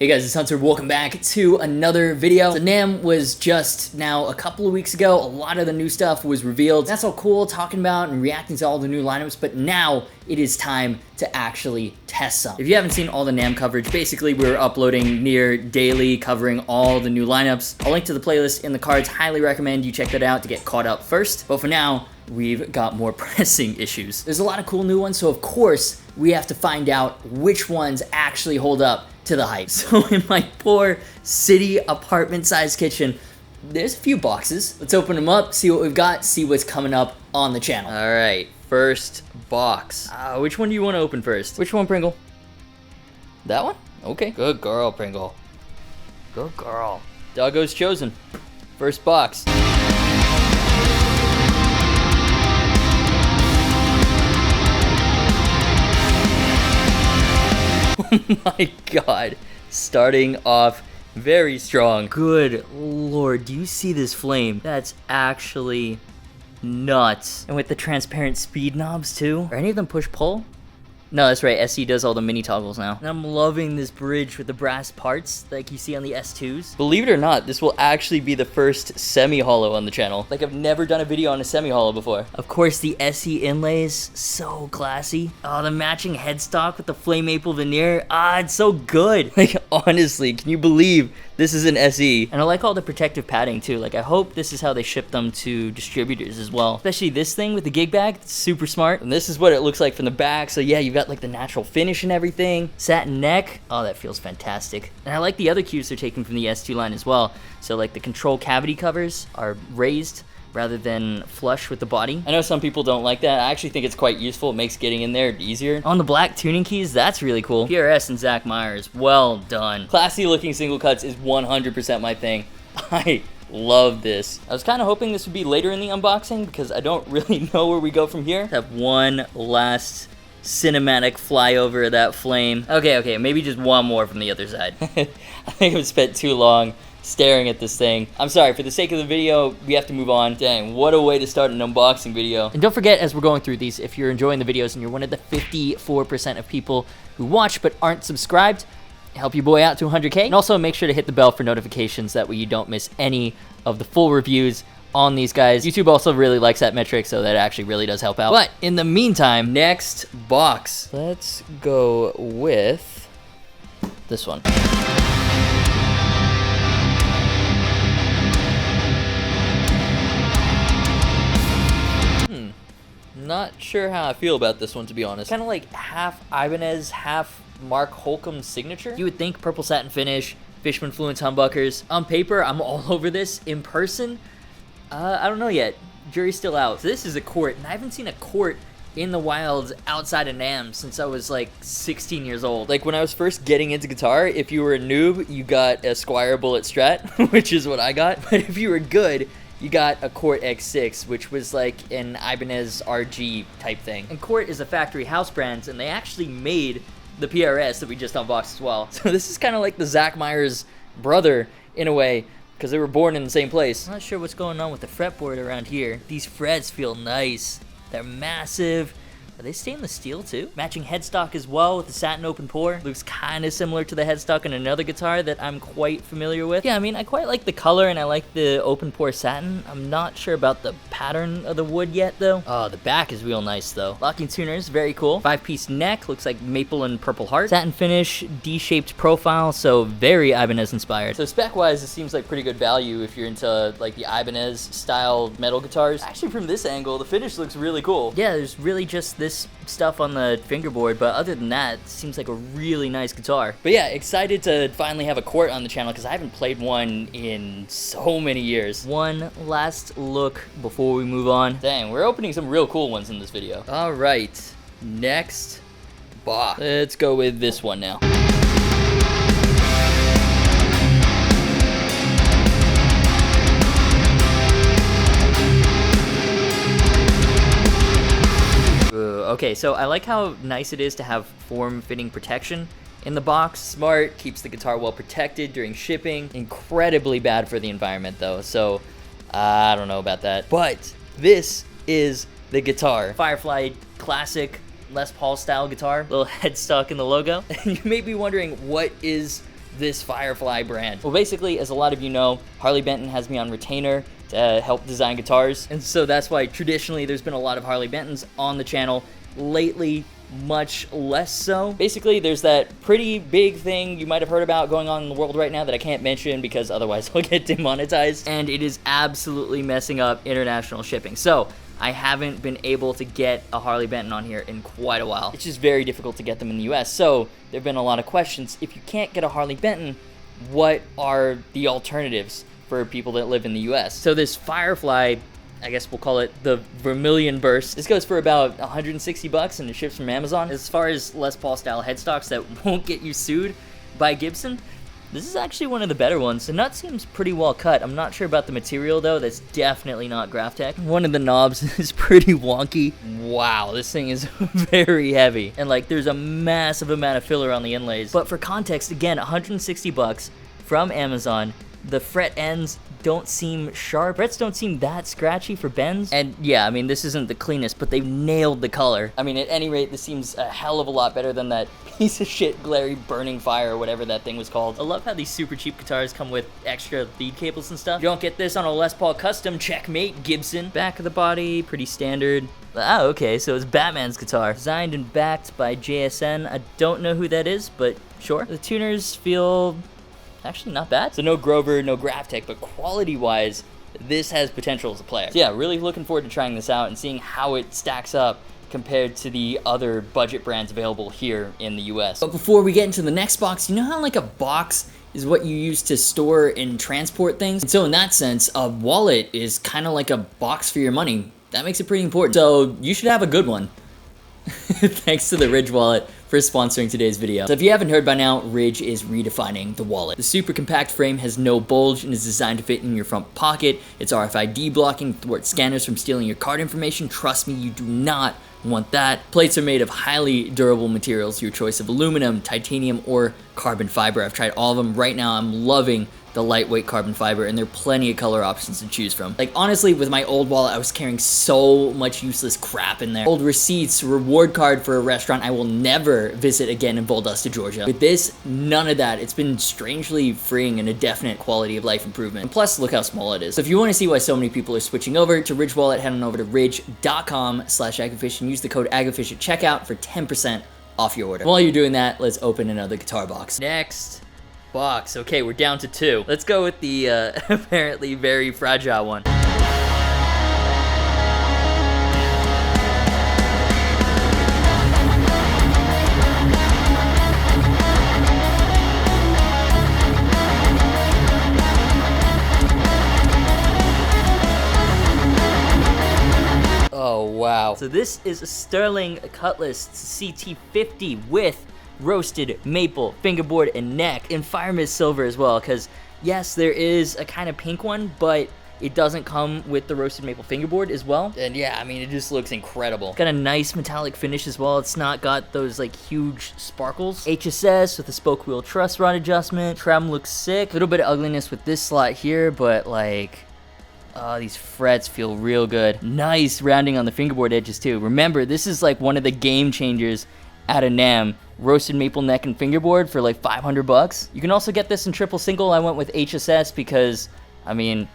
Hey guys, it's Hunter. Welcome back to another video. The NAMM was just now a couple of weeks ago. A lot of the new stuff was revealed. That's all cool, talking about and reacting to all the new lineups, but now it is time to actually test some. If you haven't seen all the NAMM coverage, basically we're uploading near daily, covering all the new lineups. I'll link to the playlist in the cards. Highly recommend you check that out to get caught up first. But for now, we've got more pressing issues. There's a lot of cool new ones, so of course, we have to find out which ones actually hold up to the hype. So in my poor city apartment sized kitchen, there's a few boxes. Let's open them up, see what we've got, see what's coming up on the channel. All right, first box. Which one do you want to open first? Which one, Pringle? That one? Okay. Good girl, Pringle. Good girl. Doggo's chosen. First box. Oh my god, starting off very strong. Good lord, do you see this flame? That's actually nuts. And with the transparent speed knobs too. Are any of them push-pull? No, that's right, SE does all the mini toggles now. And I'm loving this bridge with the brass parts like you see on the S2s. Believe it or not, this will actually be the first semi-hollow on the channel. Like, I've never done a video on a semi-hollow before. Of course, the SE inlays, so classy. Oh, the matching headstock with the flame maple veneer. It's so good. Like, honestly, can you believe this is an SE? And I like all the protective padding too. Like, I hope this is how they ship them to distributors as well. Especially this thing with the gig bag, it's super smart. And this is what it looks like from the back. So yeah, you've got like the natural finish and everything. Satin neck, oh, that feels fantastic. And I like the other cues they're taking from the S2 line as well. So like the control cavity covers are raised rather than flush with the body. I know some people don't like that. I actually think it's quite useful. It makes getting in there easier. On the black tuning keys, that's really cool. PRS and Zach Myers, well done. Classy looking single cuts is 100% my thing. I love this. I was kind of hoping this would be later in the unboxing because I don't really know where we go from here. Have one last cinematic flyover of that flame. Okay, maybe just one more from the other side. I think I've spent too long staring at this thing. I'm sorry, for the sake of the video, we have to move on. Dang, what a way to start an unboxing video. And don't forget, as we're going through these, if you're enjoying the videos and you're one of the 54% of people who watch but aren't subscribed, help your boy out to 100K. And also make sure to hit the bell for notifications, that way you don't miss any of the full reviews on these guys. YouTube also really likes that metric, so that actually really does help out. But in the meantime, next box. Let's go with this one. Not sure how I feel about this one, to be honest. Kind of like half Ibanez, half Mark Holcomb signature. You would think purple satin finish, Fishman Fluence humbuckers. On paper, I'm all over this. In person, I don't know yet. Jury's still out. So this is a Cort, and I haven't seen a Cort in the wilds outside of NAMM since I was like 16 years old. Like when I was first getting into guitar, if you were a noob, you got a Squier Bullet Strat, which is what I got. But if you were good, you got a Cort X6, which was like an Ibanez RG type thing. And Cort is a factory house brand, and they actually made the PRS that we just unboxed as well. So this is kind of like the Zach Myers brother in a way, because they were born in the same place. I'm not sure what's going on with the fretboard around here. These frets feel nice. They're massive. Are they stainless steel too? Matching headstock as well with the satin open pore. Looks kind of similar to the headstock in another guitar that I'm quite familiar with. Yeah, I mean, I quite like the color and I like the open pore satin. I'm not sure about the pattern of the wood yet though. Oh, the back is real nice though. Locking tuners, very cool. 5-piece neck, looks like maple and purple heart. Satin finish, D-shaped profile, so very Ibanez inspired. So spec-wise, it seems like pretty good value if you're into like the Ibanez style metal guitars. Actually, from this angle, the finish looks really cool. Yeah, there's really just this stuff on the fingerboard, but other than that, it seems like a really nice guitar. But yeah, excited to finally have a Cort on the channel because I haven't played one in so many years. One last look before we move on. Dang, we're opening some real cool ones in this video. All right, next box. Let's go with this one now. Okay, so I like how nice it is to have form-fitting protection in the box. Smart, keeps the guitar well protected during shipping. Incredibly bad for the environment though, so I don't know about that. But this is the guitar. Firefly classic Les Paul style guitar. Little headstock in the logo. And you may be wondering, what is this Firefly brand? Well, basically, as a lot of you know, Harley Benton has me on retainer to help design guitars, and so that's why traditionally there's been a lot of Harley Bentons on the channel. Lately, much less so. Basically, there's that pretty big thing you might have heard about going on in the world right now that I can't mention because otherwise I'll get demonetized, and it is absolutely messing up international shipping. So I haven't been able to get a Harley Benton on here in quite a while. It's just very difficult to get them in the US. So there have been a lot of questions. If you can't get a Harley Benton, what are the alternatives for people that live in the US? So this Firefly, I guess we'll call it the Vermilion Burst. This goes for about 160 bucks and it ships from Amazon. As far as Les Paul style headstocks that won't get you sued by Gibson, this is actually one of the better ones. The nut seems pretty well cut. I'm not sure about the material though. That's definitely not Graphtec. One of the knobs is pretty wonky. Wow, this thing is very heavy. And like there's a massive amount of filler on the inlays. But for context, again, 160 bucks from Amazon. The fret ends don't seem sharp. Frets don't seem that scratchy for bends. And yeah, I mean, this isn't the cleanest, but they've nailed the color. I mean, at any rate, this seems a hell of a lot better than that piece of shit glary burning fire or whatever that thing was called. I love how these super cheap guitars come with extra lead cables and stuff. You don't get this on a Les Paul Custom. Checkmate, Gibson. Back of the body, pretty standard. Oh, okay, so it's Batman's guitar. Designed and backed by JSN. I don't know who that is, but sure. The tuners feel actually not bad. So no Grover, no Graphtec, but quality-wise, this has potential as a player. So yeah, really looking forward to trying this out and seeing how it stacks up compared to the other budget brands available here in the US. But before we get into the next box, you know how like a box is what you use to store and transport things? And so in that sense, a wallet is kind of like a box for your money. That makes it pretty important. So you should have a good one. Thanks to the Ridge wallet for sponsoring today's video. So if you haven't heard by now, Ridge is redefining the wallet. The super compact frame has no bulge and is designed to fit in your front pocket. It's RFID blocking, thwarts scanners from stealing your card information. Trust me, you do not want that. Plates are made of highly durable materials, your choice of aluminum, titanium, or carbon fiber. I've tried all of them. Right now, I'm loving the lightweight carbon fiber, and there are plenty of color options to choose from. Like honestly, with my old wallet, I was carrying so much useless crap in there. Old receipts, reward card for a restaurant I will never visit again in Valdosta, Georgia. With this, none of that. It's been strangely freeing and a definite quality of life improvement. And plus, look how small it is. So if you want to see why so many people are switching over to Ridge Wallet, head on over to ridge.com/Agufish and use the code Agufish at checkout for 10% off your order. While you're doing that, let's open another guitar box. Next box. Okay, we're down to 2. Let's go with the apparently very fragile one. Oh wow. So this is a Sterling Cutlass CT50 with roasted maple fingerboard and neck in fire mist silver as well, because yes, there is a kind of pink one, but it doesn't come with the roasted maple fingerboard as well. And yeah, I mean, it just looks incredible. Got a nice metallic finish as well. It's not got those like huge sparkles. HSS with a spoke wheel truss rod adjustment. Trem looks sick. A little bit of ugliness with this slot here, but like, oh, these frets feel real good. Nice rounding on the fingerboard edges too. Remember, this is like one of the game changers at a NAMM. Roasted maple neck and fingerboard for like 500 bucks. You can also get this in triple single. I went with HSS because, I mean,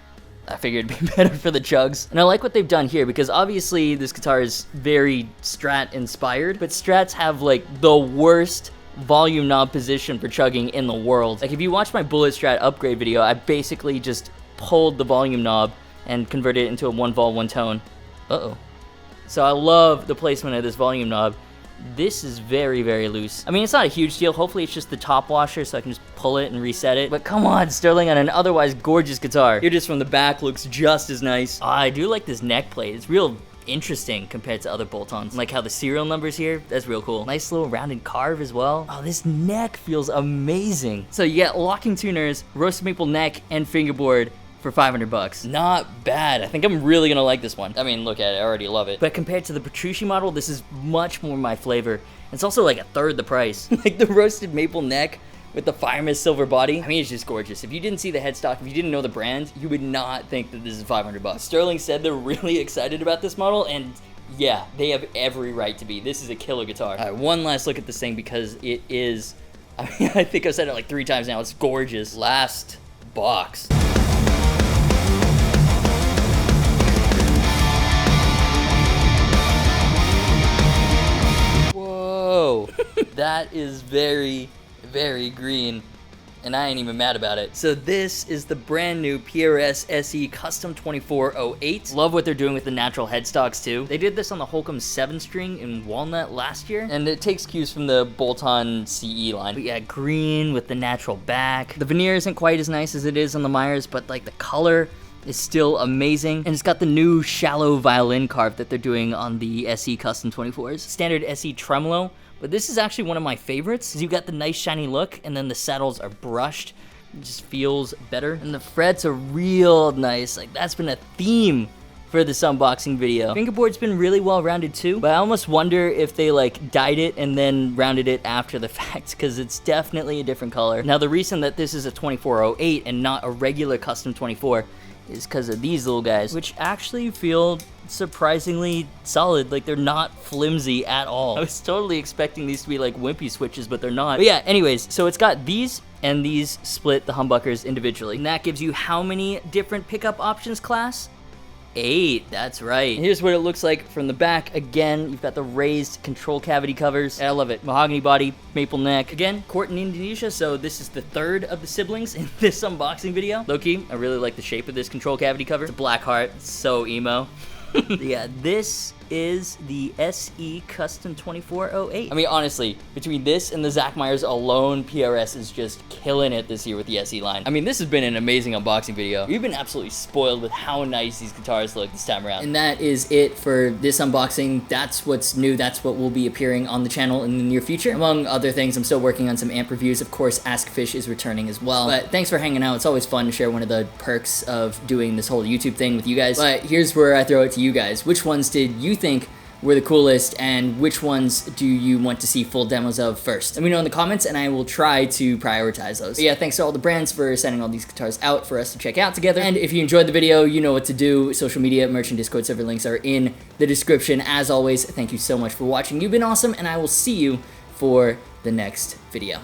I figured it'd be better for the chugs. And I like what they've done here because obviously this guitar is very Strat inspired, but Strats have like the worst volume knob position for chugging in the world. Like if you watch my Bullet Strat upgrade video, I basically just pulled the volume knob and converted it into a 1 vol 1 tone. Uh-oh. So I love the placement of this volume knob. This is very, very loose. I mean, it's not a huge deal. Hopefully it's just the top washer so I can just pull it and reset it. But come on, Sterling on an otherwise gorgeous guitar. Here just from the back looks just as nice. I do like this neck plate. It's real interesting compared to other bolt-ons. Like how the serial numbers here, that's real cool. Nice little rounded carve as well. Oh, this neck feels amazing. So you get locking tuners, roasted maple neck, and fingerboard for 500 bucks. Not bad. I think I'm really gonna like this one. I mean, look at it, I already love it. But compared to the Petrucci model, this is much more my flavor. It's also like a third the price. Like the roasted maple neck with the fire mist silver body. I mean, it's just gorgeous. If you didn't see the headstock, if you didn't know the brand, you would not think that this is 500 bucks. Sterling said they're really excited about this model, and yeah, they have every right to be. This is a killer guitar. All right, one last look at this thing because it is I mean, I think I've said it like 3 times now. It's gorgeous. Last box. Whoa. That is very, very green. And I ain't even mad about it. So this is the brand new PRS SE Custom 2408. Love what they're doing with the natural headstocks too. They did this on the Holcomb 7-string in walnut last year, and it takes cues from the bolt-on CE line. But yeah, green with the natural back. The veneer isn't quite as nice as it is on the Myers, but like the color is still amazing. And it's got the new shallow violin carve that they're doing on the SE Custom 24s. Standard SE tremolo. But this is actually one of my favorites, because you've got the nice shiny look, and then the saddles are brushed. It just feels better. And the frets are real nice. Like, that's been a theme for this unboxing video. Fingerboard's been really well rounded too, but I almost wonder if they like dyed it and then rounded it after the fact, because it's definitely a different color. Now, the reason that this is a 2408 and not a regular custom 24 is because of these little guys, which actually feel surprisingly solid. Like, they're not flimsy at all. I was totally expecting these to be like wimpy switches, but they're not. But yeah, anyways, so it's got these, and these split the humbuckers individually. And that gives you how many different pickup options, class? 8, that's right. Here's what it looks like from the back. Again, you've got the raised control cavity covers. I love it. Mahogany body, maple neck. Again, Cort in Indonesia, so this is the 3rd of the siblings in this unboxing video. Low-key, I really like the shape of this control cavity cover. It's a black heart. It's so emo. Yeah, this is the SE Custom 2408. I mean, honestly, between this and the Zach Myers alone, PRS is just killing it this year with the SE line. I mean, this has been an amazing unboxing video. We've been absolutely spoiled with how nice these guitars look this time around. And that is it for this unboxing. That's what's new. That's what will be appearing on the channel in the near future. Among other things, I'm still working on some amp reviews. Of course, Agufish is returning as well. But thanks for hanging out. It's always fun to share one of the perks of doing this whole YouTube thing with you guys. But here's where I throw it to you guys. Which ones did you think were the coolest, and which ones do you want to see full demos of first? Let me know in the comments, and I will try to prioritize those. But yeah, thanks to all the brands for sending all these guitars out for us to check out together. And if you enjoyed the video, you know what to do. Social media, merch, and Discord server links are in the description. As always, thank you so much for watching. You've been awesome, and I will see you for the next video.